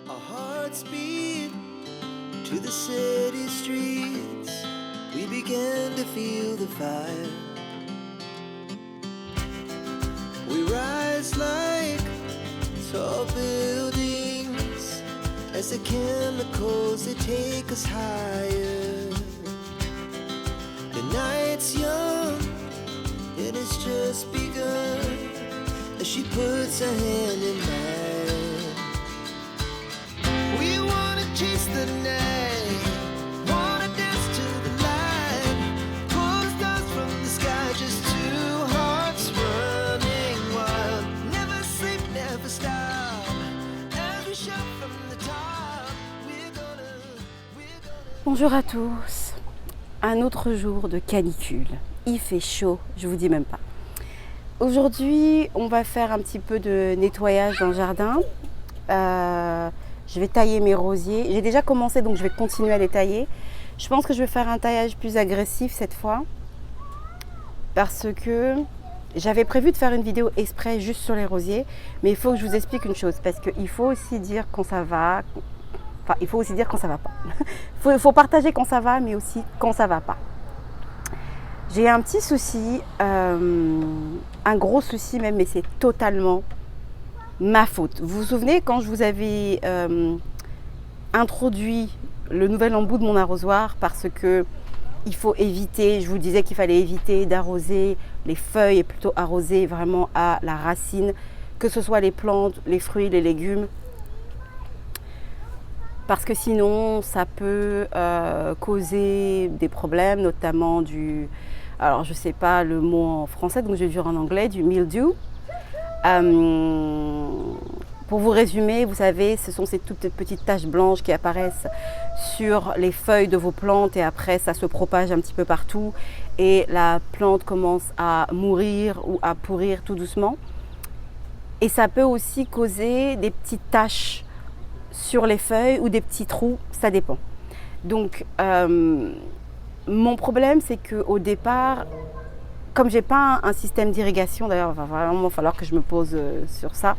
Our hearts beat to the city streets. We began to feel the fire. We rise like tall buildings as the chemicals they take us higher. The night's young and it's just begun as she puts her hand in mine. We wanna chase the night, wanna dance to the light, pull the stars from the sky, just two hearts running wild. Never sleep, never stop, as we shout from the top. Bonjour à tous, un autre jour de canicule, il fait chaud, je vous dis même pas. Aujourd'hui, on va faire un petit peu de nettoyage dans le jardin. Je vais tailler mes rosiers. J'ai déjà commencé, donc je vais continuer à les tailler. Je pense que je vais faire un taillage plus agressif cette fois. Parce que j'avais prévu de faire une vidéo exprès juste sur les rosiers. Mais il faut que je vous explique une chose. Parce qu'il faut aussi dire quand ça va. Enfin, il faut aussi dire quand ça va pas. Il faut partager quand ça va, mais aussi quand ça va pas. J'ai un petit souci, un gros souci même, mais c'est totalement ma faute. Vous vous souvenez quand je vous avais introduit le nouvel embout de mon arrosoir, parce que il faut éviter, je vous disais qu'il fallait éviter d'arroser les feuilles et plutôt arroser vraiment à la racine, que ce soit les plantes, les fruits, les légumes, parce que sinon ça peut causer des problèmes, notamment du, alors je ne sais pas le mot en français, donc je vais dire en anglais, du mildew. Pour vous résumer, vous savez, ce sont ces toutes petites taches blanches qui apparaissent sur les feuilles de vos plantes et après ça se propage un petit peu partout et la plante commence à mourir ou à pourrir tout doucement. Et ça peut aussi causer des petites taches sur les feuilles ou des petits trous, ça dépend. Donc mon problème, c'est qu'au départ, comme j'ai pas un système d'irrigation, d'ailleurs il va vraiment falloir que je me pose sur ça,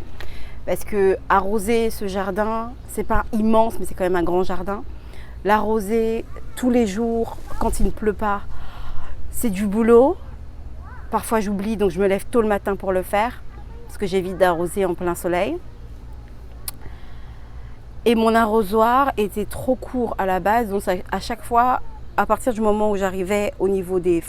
parce que arroser ce jardin, c'est pas immense, mais c'est quand même un grand jardin. L'arroser tous les jours quand il ne pleut pas, c'est du boulot. Parfois j'oublie, donc je me lève tôt le matin pour le faire, parce que j'évite d'arroser en plein soleil. Et mon arrosoir était trop court à la base, donc à chaque fois, à partir du moment où j'arrivais au niveau des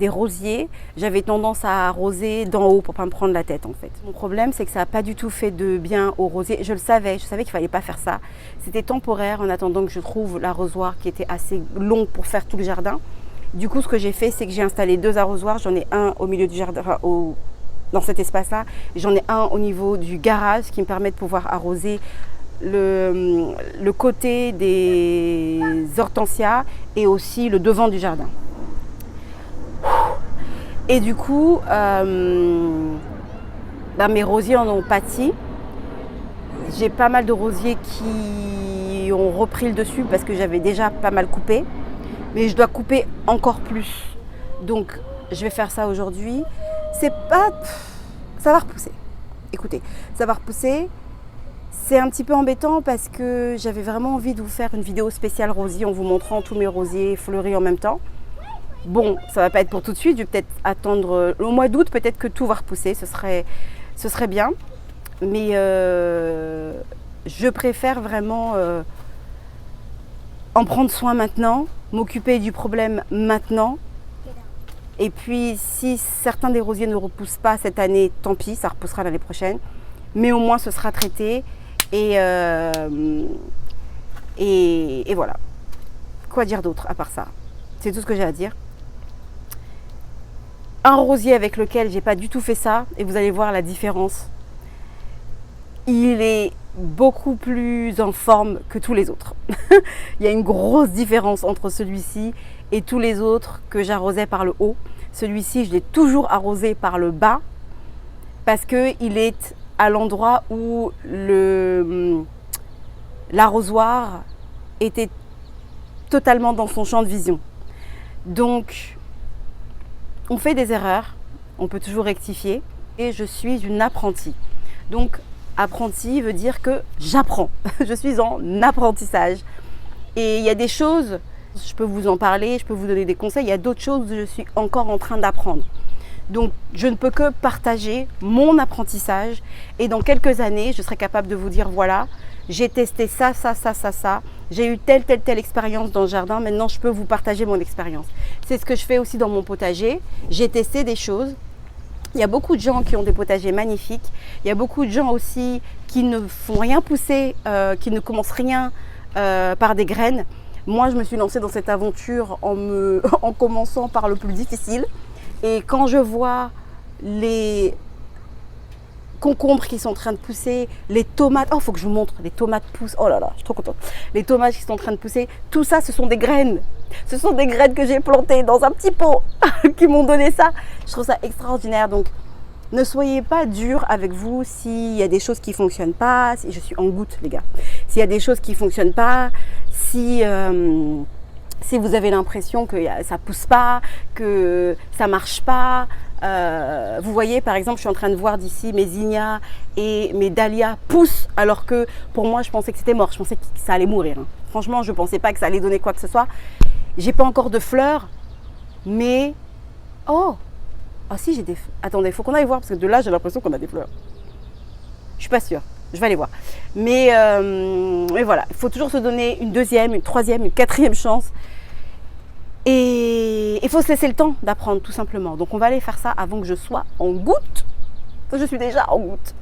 rosiers, j'avais tendance à arroser d'en haut pour ne pas me prendre la tête en fait. Mon problème, c'est que ça n'a pas du tout fait de bien aux rosiers. Je savais qu'il ne fallait pas faire ça. C'était temporaire en attendant que je trouve l'arrosoir qui était assez long pour faire tout le jardin. Du coup, ce que j'ai fait, c'est que j'ai installé deux arrosoirs. J'en ai un au milieu du jardin, enfin, dans cet espace-là. J'en ai un au niveau du garage qui me permet de pouvoir arroser le côté des hortensias et aussi le devant du jardin. Et du coup, mes rosiers en ont pâti. J'ai pas mal de rosiers qui ont repris le dessus parce que j'avais déjà pas mal coupé. Mais je dois couper encore plus. Donc, je vais faire ça aujourd'hui. C'est pas... Ça va repousser. Écoutez, ça va repousser. C'est un petit peu embêtant parce que j'avais vraiment envie de vous faire une vidéo spéciale rosier en vous montrant tous mes rosiers fleuris en même temps. Bon, ça va pas être pour tout de suite, je vais peut-être attendre au mois d'août, peut-être que tout va repousser, ce serait bien. Mais je préfère vraiment en prendre soin maintenant, m'occuper du problème maintenant. Et puis si certains des rosiers ne repoussent pas cette année, tant pis, ça repoussera l'année prochaine. Mais au moins ce sera traité et voilà. Quoi dire d'autre à part ça? C'est tout ce que j'ai à dire. Un rosier avec lequel j'ai pas du tout fait ça et vous allez voir la différence. Il est beaucoup plus en forme que tous les autres. Il y a une grosse différence entre celui-ci et tous les autres que j'arrosais par le haut. Celui-ci, je l'ai toujours arrosé par le bas parce qu'il est à l'endroit où l'arrosoir était totalement dans son champ de vision. Donc, on fait des erreurs, on peut toujours rectifier et je suis une apprentie. Donc, Apprenti veut dire que j'apprends. Je suis en apprentissage. Et il y a des choses, je peux vous en parler, je peux vous donner des conseils, il y a d'autres choses où je suis encore en train d'apprendre. Donc, je ne peux que partager mon apprentissage et dans quelques années, je serai capable de vous dire, voilà, j'ai testé ça, j'ai eu telle expérience dans le jardin, maintenant je peux vous partager mon expérience. C'est ce que je fais aussi dans mon potager, j'ai testé des choses. Il y a beaucoup de gens qui ont des potagers magnifiques, il y a beaucoup de gens aussi qui ne font rien pousser, qui ne commencent rien par des graines. Moi, je me suis lancée dans cette aventure en commençant par le plus difficile. Et quand je vois les concombres qui sont en train de pousser, les tomates, oh, il faut que je vous montre, les tomates poussent, oh là là, je suis trop contente. Les tomates qui sont en train de pousser, tout ça, ce sont des graines. Ce sont des graines que j'ai plantées dans un petit pot, qui m'ont donné ça. Je trouve ça extraordinaire. Donc, ne soyez pas dur avec vous s'il y a des choses qui ne fonctionnent pas. Si, je suis en goutte, les gars. S'il y a des choses qui ne fonctionnent pas, si vous avez l'impression que ça ne pousse pas, que ça ne marche pas. Vous voyez, par exemple, je suis en train de voir d'ici mes zinnias et mes dahlias poussent, alors que pour moi, je pensais que c'était mort. Je pensais que ça allait mourir. Hein. Franchement, je ne pensais pas que ça allait donner quoi que ce soit. J'ai pas encore de fleurs, mais... Oh! Ah si, j'ai des... Attendez, il faut qu'on aille voir, parce que de là, j'ai l'impression qu'on a des fleurs. Je suis pas sûre. Je vais aller voir. Mais voilà, il faut toujours se donner une deuxième, une troisième, une quatrième chance. Et il faut se laisser le temps d'apprendre, tout simplement. Donc on va aller faire ça avant que je sois en goutte. Je suis déjà en goutte.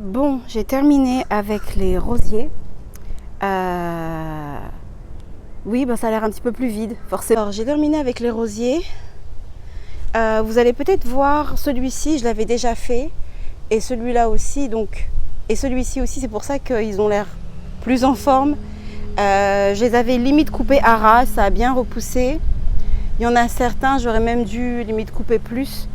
Bon, j'ai terminé avec les rosiers. Oui, ben ça a l'air un petit peu plus vide, forcément. Alors, j'ai terminé avec les rosiers. Vous allez peut-être voir celui-ci, je l'avais déjà fait. Et celui-là aussi, donc. Et celui-ci aussi, c'est pour ça qu'ils ont l'air plus en forme. Je les avais limite coupés à ras, ça a bien repoussé. Il y en a certains, j'aurais même dû limite couper plus.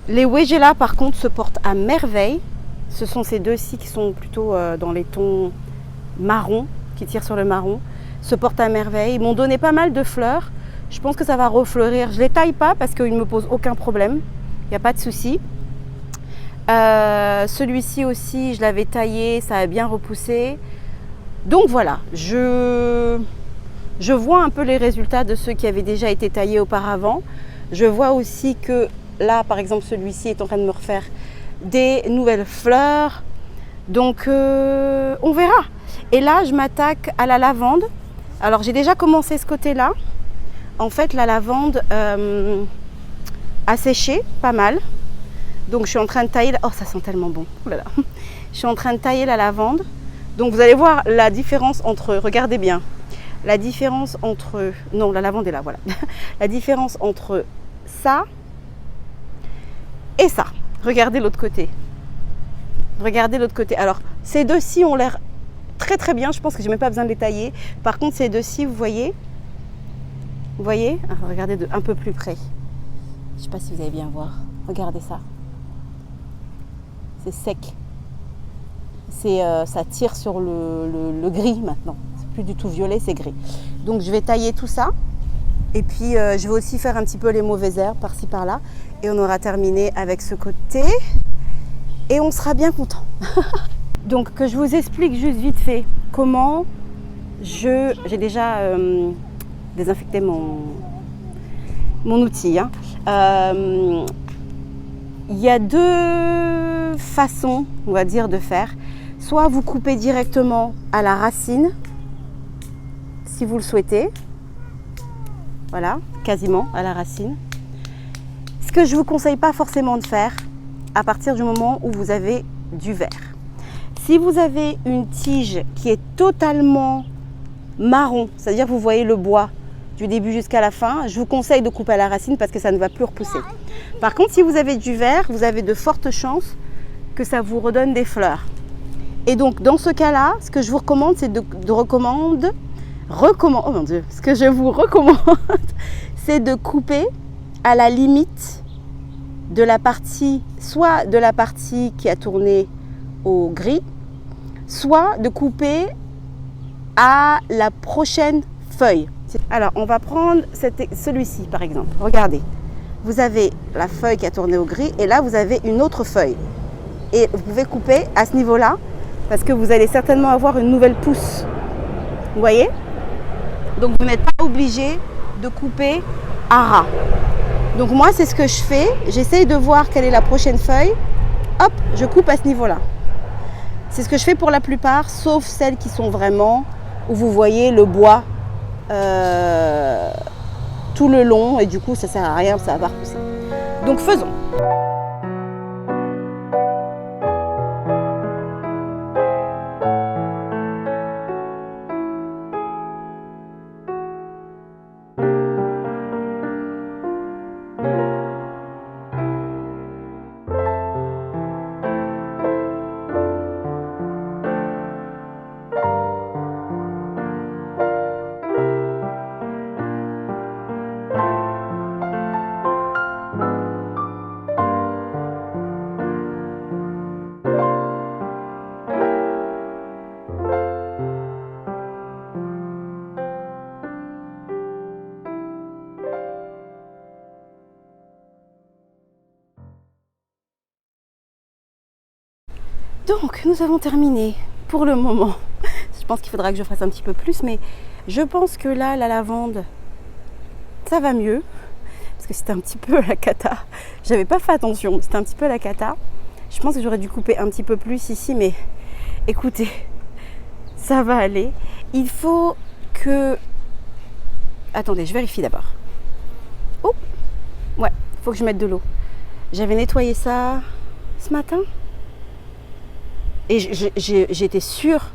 Les Weigela, par contre, se portent à merveille. Ce sont ces deux-ci qui sont plutôt dans les tons marron, qui tirent sur le marron, se portent à merveille. Ils m'ont donné pas mal de fleurs. Je pense que ça va refleurir. Je ne les taille pas parce qu'ils ne me posent aucun problème. Il n'y a pas de souci. Celui-ci aussi, je l'avais taillé, ça a bien repoussé. Donc voilà, je vois un peu les résultats de ceux qui avaient déjà été taillés auparavant. Je vois aussi que là, par exemple, celui-ci est en train de me refaire des nouvelles fleurs. Donc on verra. Et là, je m'attaque à la lavande. Alors, j'ai déjà commencé ce côté-là. En fait, la lavande a séché pas mal. Donc, je suis en train de tailler. Oh, ça sent tellement bon. Oh là là. Je suis en train de tailler la lavande. Donc, vous allez voir la différence entre, regardez bien, la différence entre... Non, la lavande est là, voilà. La différence entre ça et ça. Regardez l'autre côté. Regardez l'autre côté. Alors, ces deux-ci ont l'air très très bien. Je pense que je n'ai même pas besoin de les tailler. Par contre, ces deux-ci, vous voyez, regardez de un peu plus près. Je ne sais pas si vous allez bien voir. Regardez ça. C'est sec. Ça tire sur le gris maintenant. C'est plus du tout violet, c'est gris. Donc je vais tailler tout ça. Et puis je vais aussi faire un petit peu les mauvaises herbes par-ci par-là. Et on aura terminé avec ce côté. Et on sera bien content. Donc que je vous explique juste vite fait comment j'ai déjà désinfecté mon outil. Hein. Il y a deux façons, on va dire, de faire. Soit vous coupez directement à la racine, si vous le souhaitez. Voilà, quasiment à la racine. Ce que je ne vous conseille pas forcément de faire à partir du moment où vous avez du verre. Si vous avez une tige qui est totalement marron, c'est-à-dire que vous voyez le bois du début jusqu'à la fin, je vous conseille de couper à la racine parce que ça ne va plus repousser. Par contre, si vous avez du verre, vous avez de fortes chances que ça vous redonne des fleurs. Et donc, dans ce cas-là, ce que je vous recommande, c'est oh mon Dieu, ce que je vous recommande, c'est de couper à la limite de la partie, soit de la partie qui a tourné au gris, soit de couper à la prochaine feuille. Alors, on va prendre celui-ci, par exemple. Regardez, vous avez la feuille qui a tourné au gris et là, vous avez une autre feuille. Et vous pouvez couper à ce niveau-là parce que vous allez certainement avoir une nouvelle pousse. Vous voyez? Donc, vous n'êtes pas obligé de couper à ras. Donc, moi, c'est ce que je fais. J'essaye de voir quelle est la prochaine feuille. Hop, je coupe à ce niveau-là. C'est ce que je fais pour la plupart, sauf celles qui sont vraiment où vous voyez le bois tout le long et du coup ça sert à rien, ça va repousser. Donc faisons. Donc, nous avons terminé pour le moment. Je pense qu'il faudra que je fasse un petit peu plus, mais je pense que là, la lavande, ça va mieux. Parce que c'était un petit peu la cata. J'avais pas fait attention, c'était un petit peu la cata. Je pense que j'aurais dû couper un petit peu plus ici, mais écoutez, ça va aller. Il faut que... Attendez, je vérifie d'abord. Oh, ouais, il faut que je mette de l'eau. J'avais nettoyé ça ce matin. Et j'étais sûre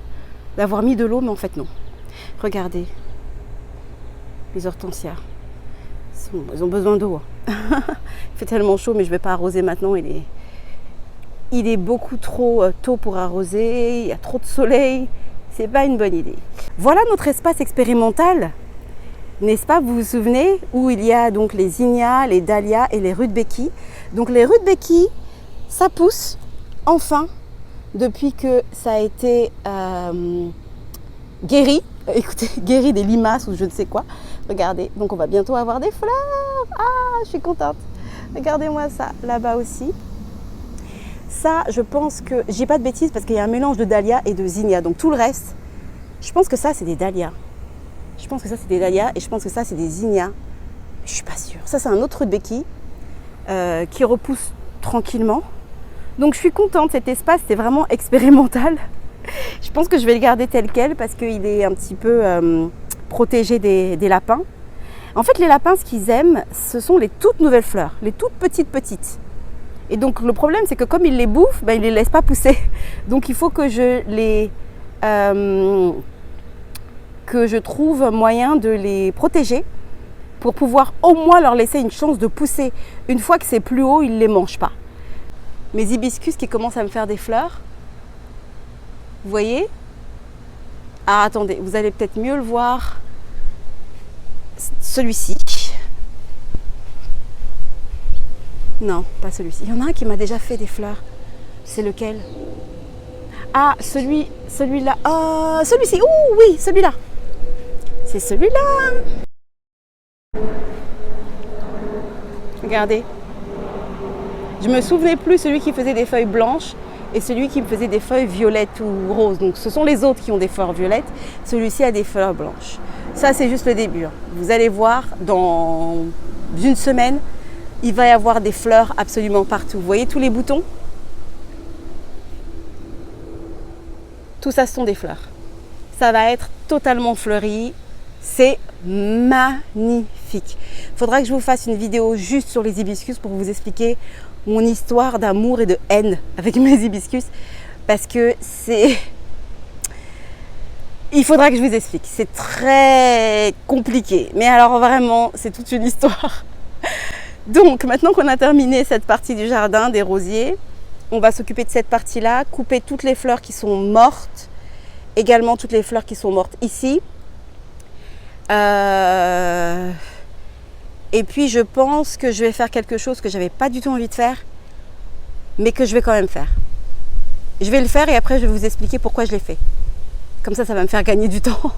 d'avoir mis de l'eau, mais en fait non. Regardez, les hortensias, ils ont besoin d'eau. Il fait tellement chaud, mais je ne vais pas arroser maintenant. Il est beaucoup trop tôt pour arroser, il y a trop de soleil. C'est pas une bonne idée. Voilà notre espace expérimental, n'est-ce pas? Vous vous souvenez, où il y a donc les zinnias, les dahlias et les rudbeckies. Donc les rudbeckies, ça pousse enfin. Depuis que ça a été guéri, écoutez, guéri des limaces ou je ne sais quoi. Regardez, donc on va bientôt avoir des fleurs. Ah, je suis contente. Regardez-moi ça, là-bas aussi. Ça, je pense que, je dis pas de bêtises parce qu'il y a un mélange de dahlia et de zinnia. Donc tout le reste, je pense que ça c'est des dahlias. Je pense que ça c'est des dahlias et je pense que ça c'est des zinnias. Je suis pas sûre. Ça c'est un autre rudbeckie qui repousse tranquillement. Donc je suis contente, cet espace c'est vraiment expérimental. Je pense que je vais le garder tel quel parce qu'il est un petit peu protégé des lapins. En fait les lapins ce qu'ils aiment ce sont les toutes nouvelles fleurs, les toutes petites. Et donc le problème c'est que comme ils les bouffent, ils ne les laissent pas pousser. Donc il faut que je les que je trouve moyen de les protéger pour pouvoir au moins leur laisser une chance de pousser. Une fois que c'est plus haut, ils ne les mangent pas. Mes hibiscus qui commencent à me faire des fleurs. Vous voyez? Ah, attendez, vous allez peut-être mieux le voir. Celui-ci. Non, pas celui-ci. Il y en a un qui m'a déjà fait des fleurs. C'est lequel? Ah, celui-là. Oh, celui-ci. Oh, oui, celui-là. C'est celui-là. Regardez. Je me souvenais plus celui qui faisait des feuilles blanches et celui qui me faisait des feuilles violettes ou roses. Donc ce sont les autres qui ont des fleurs violettes. Celui-ci a des fleurs blanches. Ça, c'est juste le début. Vous allez voir, dans une semaine, il va y avoir des fleurs absolument partout. Vous voyez tous les boutons? Tout ça, ce sont des fleurs. Ça va être totalement fleuri. C'est magnifique. Il faudra que je vous fasse une vidéo juste sur les hibiscus pour vous expliquer mon histoire d'amour et de haine avec mes hibiscus. Parce que c'est... Il faudra que je vous explique. C'est très compliqué. Mais alors vraiment, c'est toute une histoire. Donc, maintenant qu'on a terminé cette partie du jardin, des rosiers, on va s'occuper de cette partie-là, couper toutes les fleurs qui sont mortes, également toutes les fleurs qui sont mortes ici. Et puis, je pense que je vais faire quelque chose que je n'avais pas du tout envie de faire, mais que je vais quand même faire. Je vais le faire et après, je vais vous expliquer pourquoi je l'ai fait. Comme ça va me faire gagner du temps.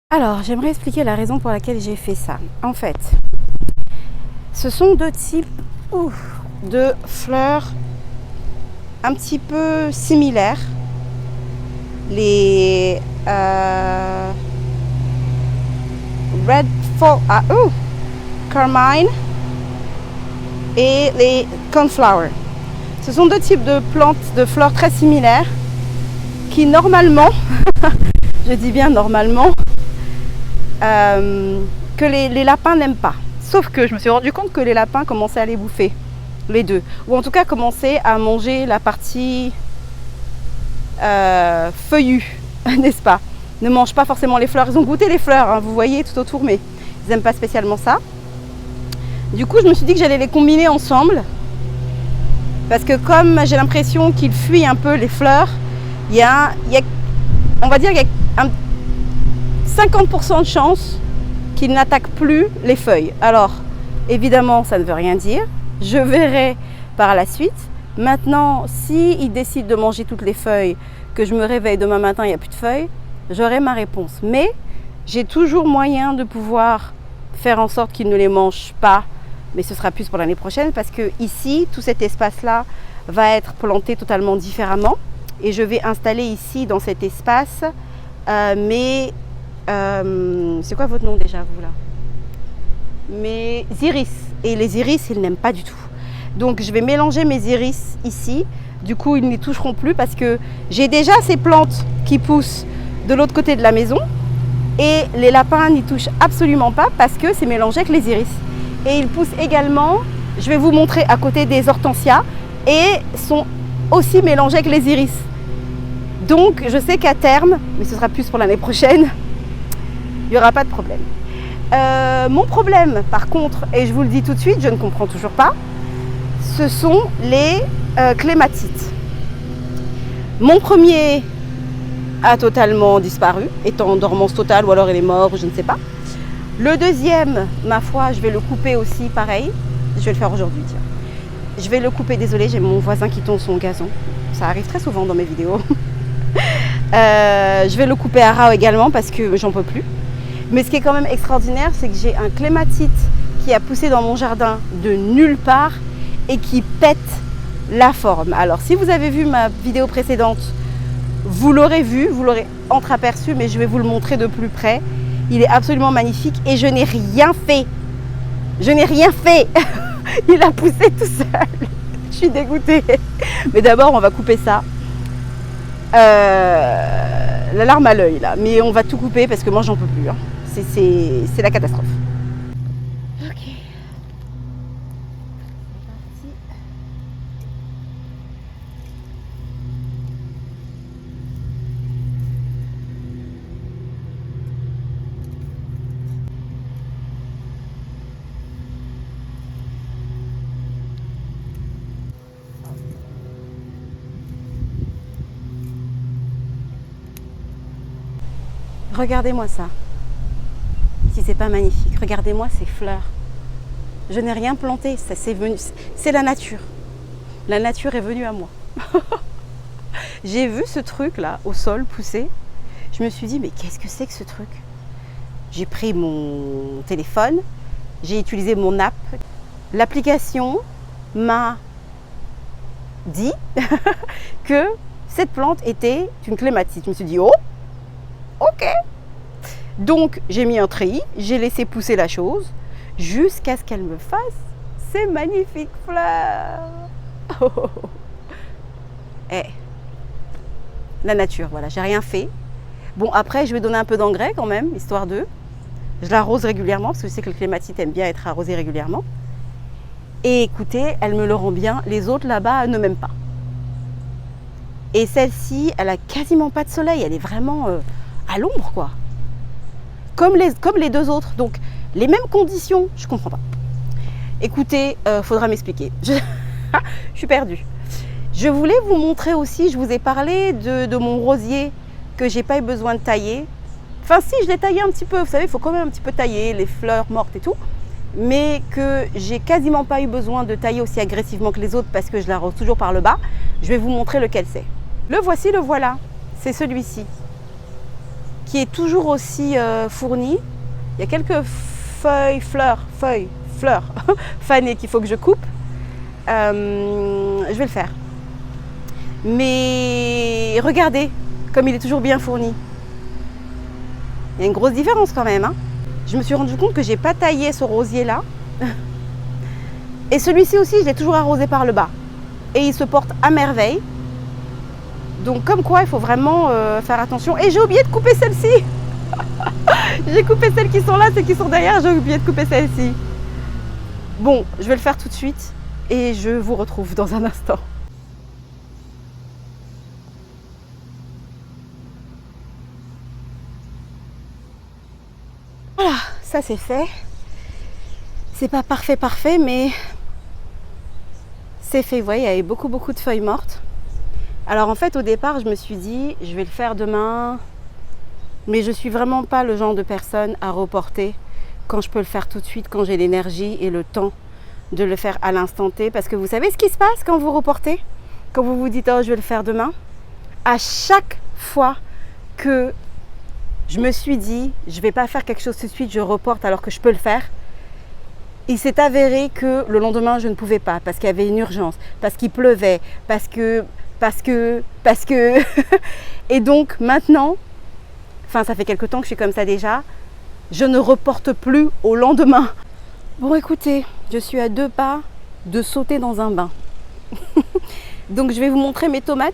Alors, j'aimerais expliquer la raison pour laquelle j'ai fait ça. En fait, ce sont deux types de fleurs un petit peu similaires. Les Red Carmine et les Cornflower. Ce sont deux types de plantes, de fleurs très similaires. qui normalement, je dis bien normalement, que les lapins n'aiment pas. Sauf que je me suis rendu compte que les lapins commençaient à les bouffer, les deux. Ou en tout cas commençaient à manger la partie feuillue, n'est-ce pas? Ne mangent pas forcément les fleurs. Ils ont goûté les fleurs, hein, vous voyez tout autour, mais ils n'aiment pas spécialement ça. Du coup, je me suis dit que j'allais les combiner ensemble. Parce que comme j'ai l'impression qu'ils fuient un peu les fleurs, on va dire qu'il y a 50% de chance qu'ils n'attaquent plus les feuilles. Alors, évidemment, ça ne veut rien dire. Je verrai par la suite. Maintenant, s'ils décident de manger toutes les feuilles, que je me réveille demain matin, il n'y a plus de feuilles, j'aurai ma réponse. Mais j'ai toujours moyen de pouvoir faire en sorte qu'ils ne les mangent pas. Mais ce sera plus pour l'année prochaine parce que ici, tout cet espace-là va être planté totalement différemment. Et je vais installer ici, dans cet espace, c'est quoi votre nom déjà, vous là? Mes iris. Et les iris, ils n'aiment pas du tout. Donc, je vais mélanger mes iris ici. Du coup, ils n'y toucheront plus parce que j'ai déjà ces plantes qui poussent de l'autre côté de la maison. Et les lapins n'y touchent absolument pas parce que c'est mélangé avec les iris. Et ils poussent également, je vais vous montrer à côté des hortensias, et sont aussi mélangés avec les iris. Donc je sais qu'à terme, mais ce sera plus pour l'année prochaine, il n'y aura pas de problème. Mon problème par contre, et je vous le dis tout de suite, je ne comprends toujours pas, ce sont les clématites. Mon premier a totalement disparu, étant en dormance totale ou alors il est mort, je ne sais pas. Le deuxième, ma foi, je vais le couper aussi, pareil. Je vais le faire aujourd'hui, tiens. Je vais le couper, désolé, j'ai mon voisin qui tond son gazon. Ça arrive très souvent dans mes vidéos. Je vais le couper à ras également parce que j'en peux plus. Mais ce qui est quand même extraordinaire, c'est que j'ai un clématite qui a poussé dans mon jardin de nulle part et qui pète la forme. Alors, si vous avez vu ma vidéo précédente, vous l'aurez vu, vous l'aurez entreaperçu, mais je vais vous le montrer de plus près. Il est absolument magnifique et je n'ai rien fait. Je n'ai rien fait. Il a poussé tout seul. Je suis dégoûtée. Mais d'abord, on va couper ça. La larme à l'œil là. Mais on va tout couper parce que moi, j'en peux plus. Hein. C'est la catastrophe. Ok. C'est parti. Regardez-moi ça. Si c'est pas magnifique, regardez-moi ces fleurs. Je n'ai rien planté, ça c'est venu, c'est la nature. La nature est venue à moi. J'ai vu ce truc là au sol pousser. Je me suis dit mais qu'est-ce que c'est que ce truc? J'ai pris mon téléphone, j'ai utilisé mon app. L'application m'a dit que cette plante était une clématite. Je me suis dit oh, ok. Donc j'ai mis un treillis, j'ai laissé pousser la chose jusqu'à ce qu'elle me fasse ces magnifiques fleurs. Oh, oh, oh. Eh, la nature, voilà, j'ai rien fait. Bon après je vais donner un peu d'engrais quand même, histoire de. Je l'arrose régulièrement parce que je sais que le clématite aime bien être arrosé régulièrement. Et écoutez, elle me le rend bien. Les autres là-bas ne m'aiment pas. Et celle-ci, elle a quasiment pas de soleil, elle est vraiment à l'ombre quoi. Comme les deux autres, donc les mêmes conditions, je comprends pas. Écoutez, faudra m'expliquer. Je suis perdue. Je voulais vous montrer aussi, je vous ai parlé de mon rosier que j'ai pas eu besoin de tailler. Enfin si, je l'ai taillé un petit peu, vous savez, il faut quand même un petit peu tailler les fleurs mortes et tout. Mais que j'ai quasiment pas eu besoin de tailler aussi agressivement que les autres parce que je l'arrose toujours par le bas. Je vais vous montrer lequel c'est. Le voici, le voilà. C'est celui-ci. Qui est toujours aussi fourni. Il y a quelques fleurs fanées qu'il faut que je coupe. Je vais le faire. Mais regardez comme il est toujours bien fourni. Il y a une grosse différence quand même. Hein. Je me suis rendu compte que j'ai pas taillé ce rosier là. Et celui-ci aussi, je l'ai toujours arrosé par le bas. Et il se porte à merveille. Donc comme quoi, il faut vraiment faire attention. Et j'ai oublié de couper celle-ci. J'ai coupé celles qui sont là, celles qui sont derrière, j'ai oublié de couper celle-ci. Bon, je vais le faire tout de suite et je vous retrouve dans un instant. Voilà, ça c'est fait. C'est pas parfait, mais c'est fait. Vous voyez, il y avait beaucoup de feuilles mortes. Alors en fait, au départ, je me suis dit, je vais le faire demain. Mais je suis vraiment pas le genre de personne à reporter quand je peux le faire tout de suite, quand j'ai l'énergie et le temps de le faire à l'instant T. Parce que vous savez ce qui se passe quand vous reportez? Quand vous vous dites, oh, je vais le faire demain. À chaque fois que je me suis dit, je vais pas faire quelque chose tout de suite, je reporte alors que je peux le faire. Il s'est avéré que le lendemain, je ne pouvais pas parce qu'il y avait une urgence, parce qu'il pleuvait, parce que... Et donc maintenant, enfin ça fait quelque temps que je suis comme ça déjà, je ne reporte plus au lendemain. Bon écoutez, je suis à 2 pas de sauter dans un bain. Donc je vais vous montrer mes tomates,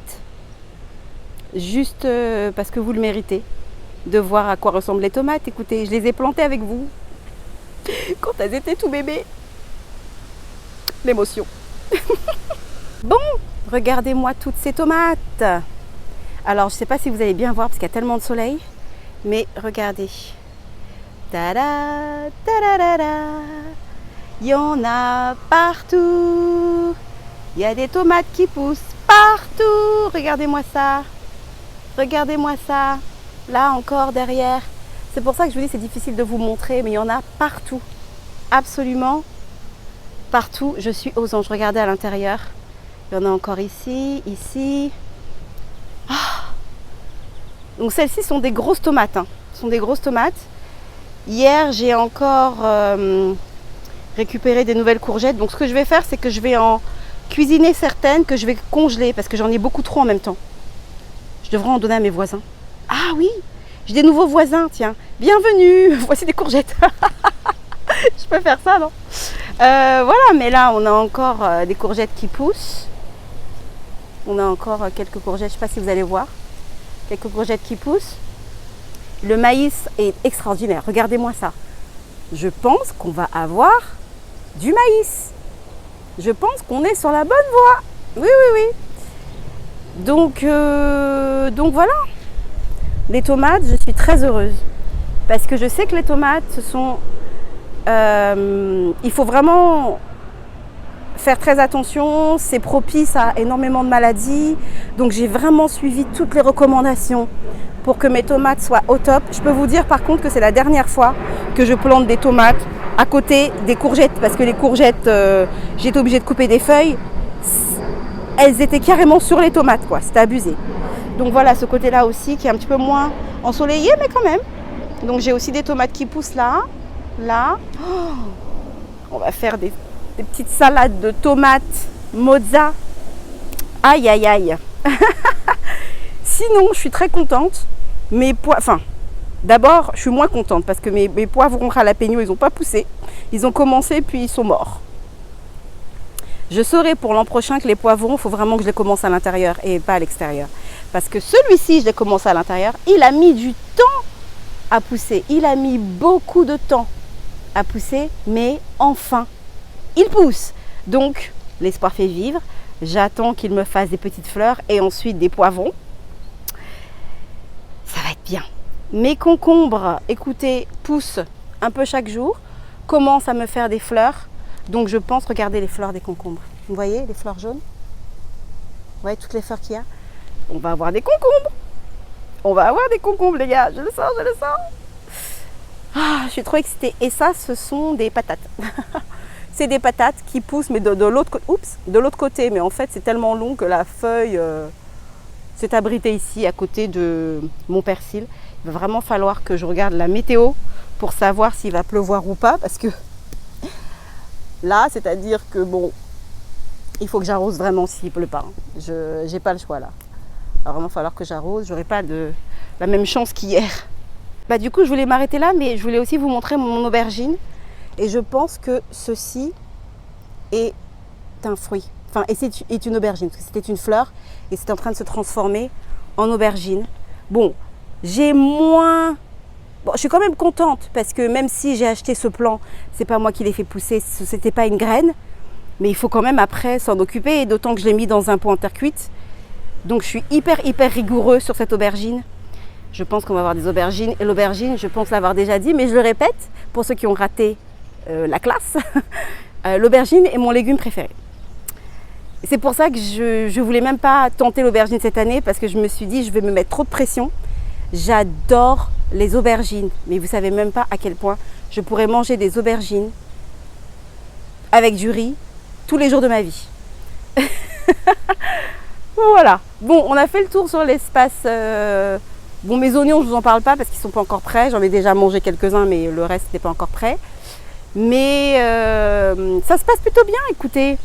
juste parce que vous le méritez, de voir à quoi ressemblent les tomates. Écoutez, je les ai plantées avec vous, quand elles étaient tout bébés. L'émotion. Bon, regardez-moi toutes ces tomates. Alors je ne sais pas si vous allez bien voir parce qu'il y a tellement de soleil, mais regardez. Tada, tadadada. Il y en a partout. Il y a des tomates qui poussent partout. Regardez-moi ça. Regardez-moi ça. Là encore derrière. C'est pour ça que je vous dis c'est difficile de vous montrer, mais il y en a partout. Absolument partout. Je suis aux anges. Regardez à l'intérieur. Il y en a encore ici, ici. Ah. Donc celles-ci sont des grosses tomates. Hein. Ce sont des grosses tomates. Hier, j'ai encore récupéré des nouvelles courgettes. Donc ce que je vais faire, c'est que je vais en cuisiner certaines que je vais congeler parce que j'en ai beaucoup trop en même temps. Je devrais en donner à mes voisins. Ah oui, j'ai des nouveaux voisins, tiens. Bienvenue, voici des courgettes. Je peux faire ça, non? Voilà, mais là, on a encore des courgettes qui poussent. On a encore quelques courgettes, je ne sais pas si vous allez voir. Quelques courgettes qui poussent. Le maïs est extraordinaire, regardez-moi ça. Je pense qu'on va avoir du maïs. Je pense qu'on est sur la bonne voie. Oui, oui, oui. Donc voilà. Les tomates, je suis très heureuse. Parce que je sais que les tomates, ce sont... il faut vraiment faire très attention. C'est propice à énormément de maladies. Donc j'ai vraiment suivi toutes les recommandations pour que mes tomates soient au top. Je peux vous dire par contre que c'est la dernière fois que je plante des tomates à côté des courgettes. Parce que les courgettes, j'ai été obligée de couper des feuilles. Elles étaient carrément sur les tomates, quoi. C'était abusé. Donc voilà, ce côté-là aussi qui est un petit peu moins ensoleillé, mais quand même. Donc j'ai aussi des tomates qui poussent là. Là. Oh, on va faire des petites salades de tomates mozza. Aïe, aïe, aïe. Sinon, je suis très contente. D'abord, je suis moins contente parce que mes poivrons jalapeno, ils n'ont pas poussé. Ils ont commencé, puis ils sont morts. Je saurai pour l'an prochain que les poivrons, il faut vraiment que je les commence à l'intérieur et pas à l'extérieur. Parce que celui-ci, je l'ai commencé à l'intérieur. Il a mis du temps à pousser. Il a mis beaucoup de temps à pousser, mais enfin, il pousse. Donc, l'espoir fait vivre. J'attends qu'il me fasse des petites fleurs et ensuite des poivrons. Ça va être bien. Mes concombres, écoutez, poussent un peu chaque jour, commencent à me faire des fleurs. Donc je pense, regardez les fleurs des concombres. Vous voyez les fleurs jaunes? Vous voyez toutes les fleurs qu'il y a? On va avoir des concombres. On va avoir des concombres, les gars. Je le sens, je le sens. Ah, je suis trop excitée. Et ça, ce sont des patates. C'est des patates qui poussent, mais de l'autre côté. Mais en fait, c'est tellement long que la feuille s'est abritée ici, à côté de mon persil. Il va vraiment falloir que je regarde la météo pour savoir s'il va pleuvoir ou pas. Parce que là, c'est-à-dire que bon, il faut que j'arrose vraiment s'il ne pleut pas. Je n'ai pas le choix là. Il va vraiment falloir que j'arrose. Je n'aurai pas la même chance qu'hier. Du coup, je voulais m'arrêter là, mais je voulais aussi vous montrer mon aubergine. Et je pense que ceci est un fruit. enfin, est une aubergine, parce que c'était une fleur et c'est en train de se transformer en aubergine. Bon, j'ai moins... Bon, je suis quand même contente parce que même si j'ai acheté ce plant, c'est pas moi qui l'ai fait pousser, c'était pas une graine, mais il faut quand même après s'en occuper, et d'autant que je l'ai mis dans un pot en terre cuite. Donc je suis hyper rigoureux sur cette aubergine. Je pense qu'on va avoir des aubergines, et l'aubergine, je pense l'avoir déjà dit, mais je le répète pour ceux qui ont raté la classe, l'aubergine est mon légume préféré. C'est pour ça que je voulais même pas tenter l'aubergine cette année, parce que je me suis dit je vais me mettre trop de pression. J'adore les aubergines, mais vous savez même pas à quel point je pourrais manger des aubergines avec du riz tous les jours de ma vie. Voilà. Bon, on a fait le tour sur l'espace. Bon, mes oignons, je vous en parle pas parce qu'ils sont pas encore prêts. J'en ai déjà mangé quelques-uns, mais le reste n'est pas encore prêt. Mais ça se passe plutôt bien, écoutez.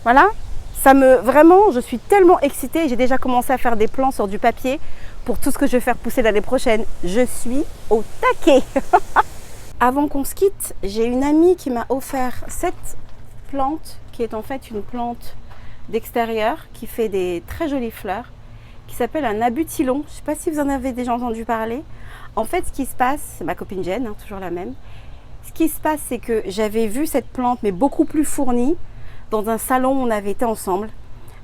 Voilà. Vraiment, je suis tellement excitée. J'ai déjà commencé à faire des plans sur du papier pour tout ce que je vais faire pousser l'année prochaine. Je suis au taquet. Avant qu'on se quitte, j'ai une amie qui m'a offert cette plante, qui est en fait une plante d'extérieur, qui fait des très jolies fleurs, qui s'appelle un abutilon. Je ne sais pas si vous en avez déjà entendu parler. En fait, ce qui se passe, c'est ma copine Jen, hein, toujours la même. Ce qui se passe, c'est que j'avais vu cette plante, mais beaucoup plus fournie, dans un salon où on avait été ensemble.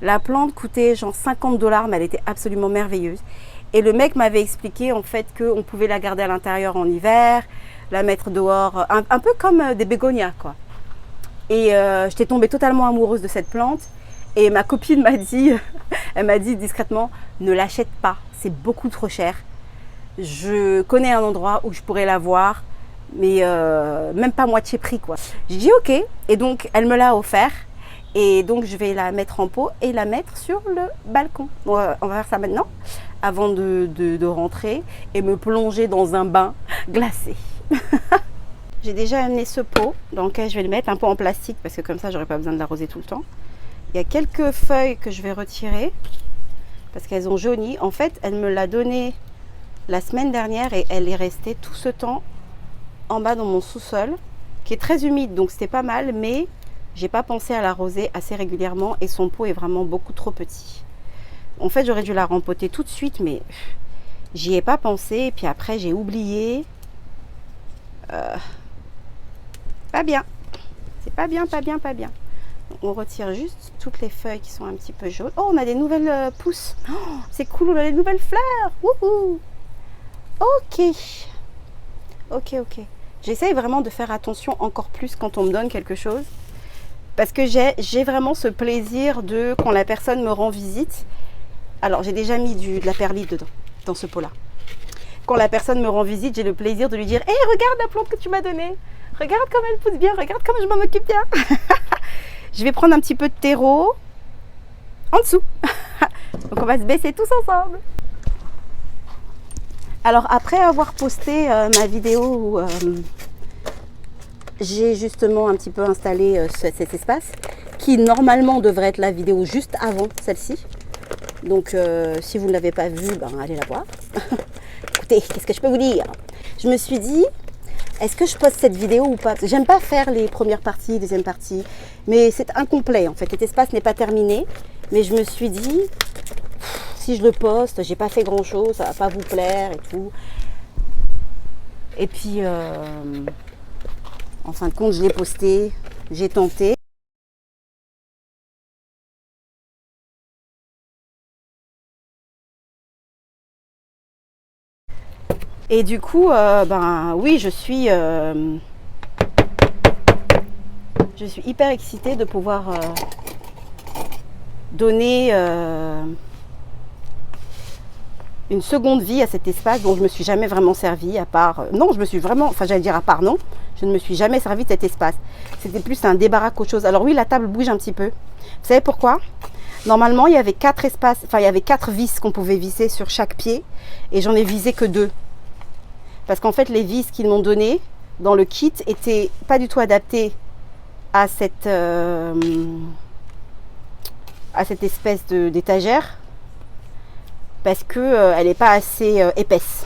La plante coûtait genre 50 $, mais elle était absolument merveilleuse. Et le mec m'avait expliqué en fait qu'on pouvait la garder à l'intérieur en hiver, la mettre dehors, un peu comme des bégonias, quoi. Et j'étais tombée totalement amoureuse de cette plante. Et ma copine m'a dit, elle m'a dit discrètement, ne l'achète pas, c'est beaucoup trop cher. Je connais un endroit où je pourrais la voir, mais même pas moitié prix, quoi. J'ai dit ok, et donc elle me l'a offert. Et donc je vais la mettre en pot et la mettre sur le balcon. On va faire ça maintenant, avant de rentrer et me plonger dans un bain glacé. J'ai déjà amené ce pot dans lequel je vais le mettre, un pot en plastique, parce que comme ça j'aurai pas besoin de l'arroser tout le temps. Il y a quelques feuilles que je vais retirer parce qu'elles ont jauni. En fait, elle me l'a donné la semaine dernière et elle est restée tout ce temps en bas dans mon sous-sol, qui est très humide, donc c'était pas mal, mais j'ai pas pensé à l'arroser assez régulièrement et son pot est vraiment beaucoup trop petit. En fait, j'aurais dû la rempoter tout de suite, mais j'y ai pas pensé. Et puis après, j'ai oublié. Pas bien. C'est pas bien, pas bien, pas bien. On retire juste toutes les feuilles qui sont un petit peu jaunes. Oh, on a des nouvelles pousses. Oh, c'est cool, on a des nouvelles fleurs. Wouhou. Ok. Ok, ok. J'essaye vraiment de faire attention encore plus quand on me donne quelque chose. Parce que j'ai vraiment ce plaisir de, quand la personne me rend visite. Alors, j'ai déjà mis de la perlite dedans, dans ce pot-là. Quand la personne me rend visite, j'ai le plaisir de lui dire « Hé, regarde la plante que tu m'as donnée. Regarde comme elle pousse bien, regarde comme je m'en occupe bien. » Je vais prendre un petit peu de terreau en dessous. Donc, on va se baisser tous ensemble. Alors, après avoir posté ma vidéo où j'ai justement un petit peu installé cet espace, qui normalement devrait être la vidéo juste avant celle-ci. Donc, si vous ne l'avez pas vue, ben, allez la voir. Écoutez, qu'est-ce que je peux vous dire? Je me suis dit, est-ce que je poste cette vidéo ou pas? J'aime pas faire les premières parties, deuxième partie, mais c'est incomplet en fait. Cet espace n'est pas terminé, mais je me suis dit, si je le poste, j'ai pas fait grand-chose, ça va pas vous plaire et tout. Et puis, en fin de compte, je l'ai posté, j'ai tenté. Et du coup, ben oui, je suis hyper excitée de pouvoir donner une seconde vie à cet espace dont je ne me suis jamais vraiment servie, à part... non, je me suis vraiment... Enfin, j'allais dire à part, non. Je ne me suis jamais servi de cet espace. C'était plus un débarras qu'autre chose. Alors oui, la table bouge un petit peu. Vous savez pourquoi? Normalement, il y avait 4 espaces... Enfin, il y avait 4 vis qu'on pouvait visser sur chaque pied. Et j'en ai visé que 2. Parce qu'en fait, les vis qu'ils m'ont données dans le kit étaient pas du tout adaptées à cette espèce d'étagère. Parce qu'elle n'est pas assez épaisse.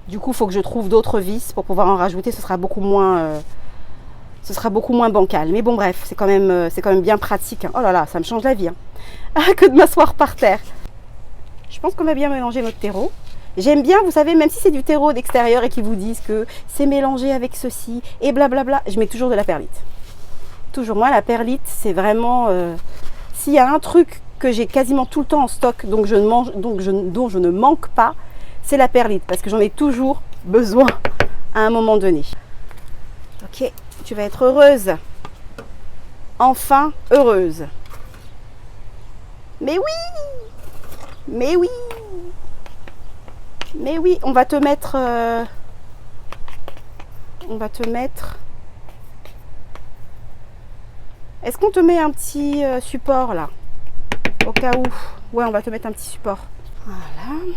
Du coup, il faut que je trouve d'autres vis pour pouvoir en rajouter. Ce sera beaucoup moins ce sera beaucoup moins bancal. Mais bon, bref, c'est quand même bien pratique. Hein. Oh là là, ça me change la vie. Hein. Que de m'asseoir par terre. Je pense qu'on va bien mélanger notre terreau. J'aime bien, vous savez, même si c'est du terreau d'extérieur et qu'ils vous disent que c'est mélangé avec ceci et blablabla, je mets toujours de la perlite. Toujours. Moi, la perlite, c'est vraiment... s'il y a un truc que j'ai quasiment tout le temps en stock, dont je ne manque pas, c'est la perlite. Parce que j'en ai toujours besoin à un moment donné. Ok, tu vas être heureuse. Enfin heureuse. Mais oui! Mais oui! Mais oui, on va te mettre... Est-ce qu'on te met un petit support là? Au cas où. Ouais, on va te mettre un petit support. Voilà.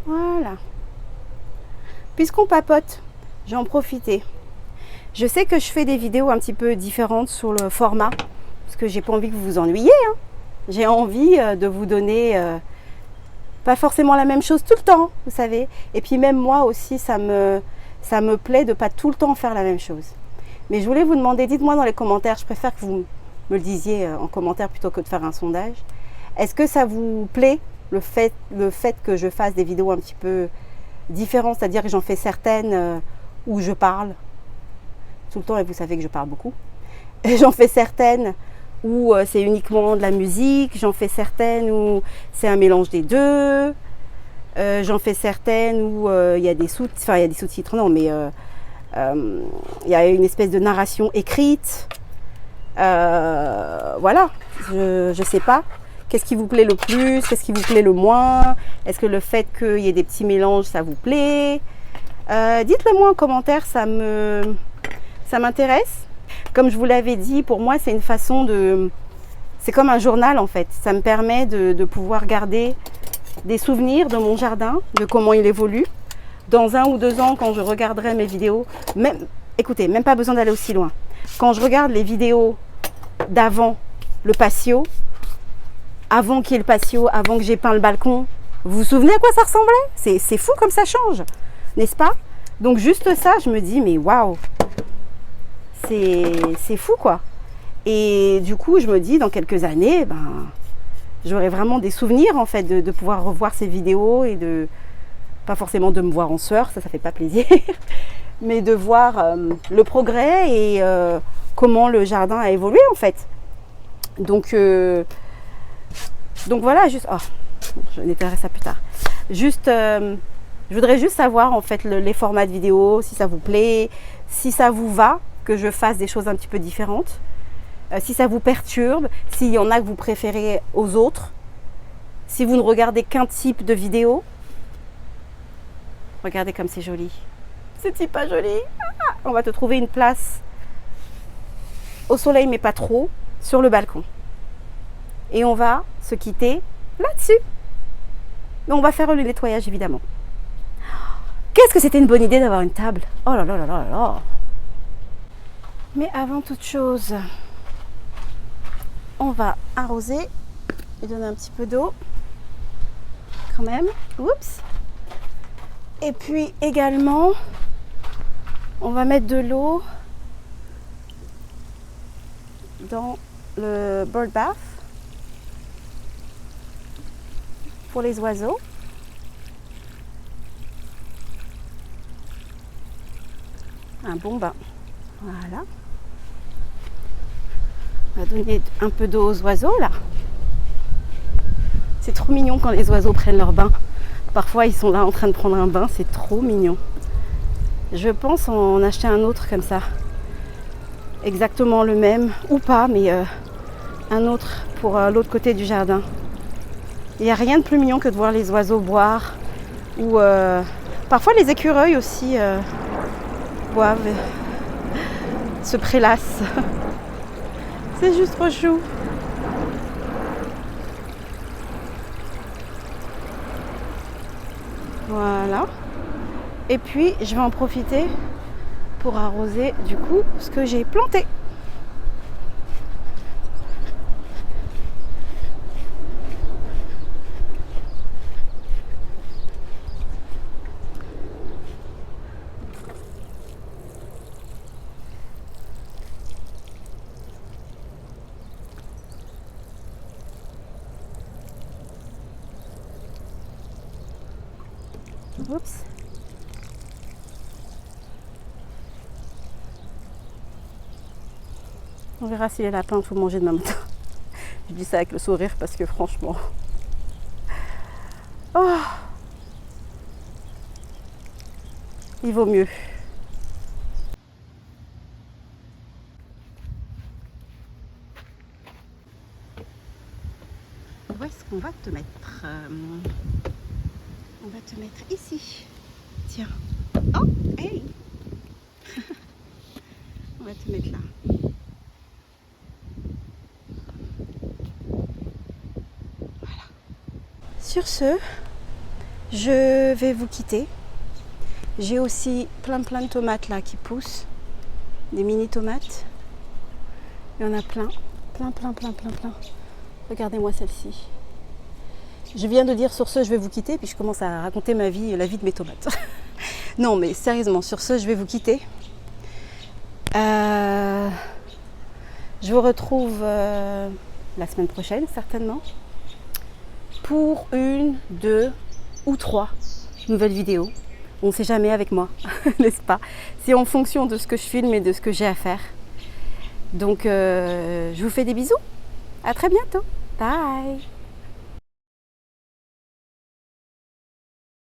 Voilà. Puisqu'on papote, j'ai en profité. Je sais que je fais des vidéos un petit peu différentes sur le format, parce que j'ai pas envie que vous vous ennuyiez. Hein. J'ai envie de vous donner pas forcément la même chose tout le temps, vous savez. Et puis même moi aussi, ça me plaît de pas tout le temps faire la même chose. Mais je voulais vous demander, dites-moi dans les commentaires, je préfère que vous me le disiez en commentaire plutôt que de faire un sondage. Est-ce que ça vous plaît le fait que je fasse des vidéos un petit peu différentes, c'est-à-dire que j'en fais certaines où je parle tout le temps, et vous savez que je parle beaucoup. J'en fais certaines où c'est uniquement de la musique, j'en fais certaines où c'est un mélange des deux, j'en fais certaines où il y a des sous-titres, non, mais il y a une espèce de narration écrite. Voilà, je sais pas. Qu'est-ce qui vous plaît le plus? Qu'est-ce qui vous plaît le moins? Est-ce que le fait qu'il y ait des petits mélanges, ça vous plaît? Dites-le moi en commentaire, ça m'intéresse. Comme je vous l'avais dit, pour moi, c'est une façon de... C'est comme un journal, en fait. Ça me permet de pouvoir garder des souvenirs de mon jardin, de comment il évolue. Dans 1 ou 2 ans, quand je regarderai mes vidéos, écoutez, même pas besoin d'aller aussi loin. Quand je regarde les vidéos d'avant le patio, avant qu'il y ait le patio, avant que j'ai peint le balcon, vous vous souvenez à quoi ça ressemblait? C'est fou comme ça change, n'est-ce pas? Donc juste ça, je me dis, mais waouh, c'est fou quoi. Et du coup, je me dis, dans quelques années, j'aurai vraiment des souvenirs en fait de pouvoir revoir ces vidéos et pas forcément de me voir en sueur, ça fait pas plaisir, mais de voir le progrès et comment le jardin a évolué en fait. Donc voilà, juste... Oh, je nettoierai ça plus tard. Juste, je voudrais juste savoir en fait les formats de vidéo, si ça vous plaît, si ça vous va que je fasse des choses un petit peu différentes, si ça vous perturbe, s'il y en a que vous préférez aux autres, si vous ne regardez qu'un type de vidéo. Regardez comme c'est joli. C'est-il pas joli? On va te trouver une place au soleil, mais pas trop, sur le balcon. Et on va se quitter là-dessus. Mais on va faire le nettoyage évidemment. Qu'est-ce que c'était une bonne idée d'avoir une table? Oh là là là là là. Mais avant toute chose, on va arroser et donner un petit peu d'eau. Quand même. Oups. Et puis également, on va mettre de l'eau dans le bird bath. Pour les oiseaux. Un bon bain. Voilà. On va donner un peu d'eau aux oiseaux là. C'est trop mignon quand les oiseaux prennent leur bain. Parfois ils sont là en train de prendre un bain, c'est trop mignon. Je pense en acheter un autre comme ça. Exactement le même, ou pas, mais un autre pour l'autre côté du jardin. Il n'y a rien de plus mignon que de voir les oiseaux boire. Ou parfois les écureuils aussi boivent, se prélassent. C'est juste trop chou. Voilà. Et puis, je vais en profiter pour arroser du coup ce que j'ai planté. Oups. On verra si les lapins ont tout mangé demain matin. Je dis ça avec le sourire parce que franchement... Oh, il vaut mieux. Où est-ce qu'on va te mettre? On va te mettre ici. Tiens. Oh, hey. On va te mettre là. Voilà. Sur ce, je vais vous quitter. J'ai aussi plein de tomates là qui poussent. Des mini tomates. Il y en a plein. Plein. Regardez-moi celle-ci. Je viens de dire sur ce, je vais vous quitter, puis je commence à raconter ma vie, la vie de mes tomates. Non, mais sérieusement, sur ce, je vais vous quitter. Je vous retrouve la semaine prochaine, certainement, pour 1, 2 ou 3 nouvelles vidéos. On ne sait jamais avec moi, n'est-ce pas? C'est en fonction de ce que je filme et de ce que j'ai à faire. Donc, je vous fais des bisous. À très bientôt. Bye.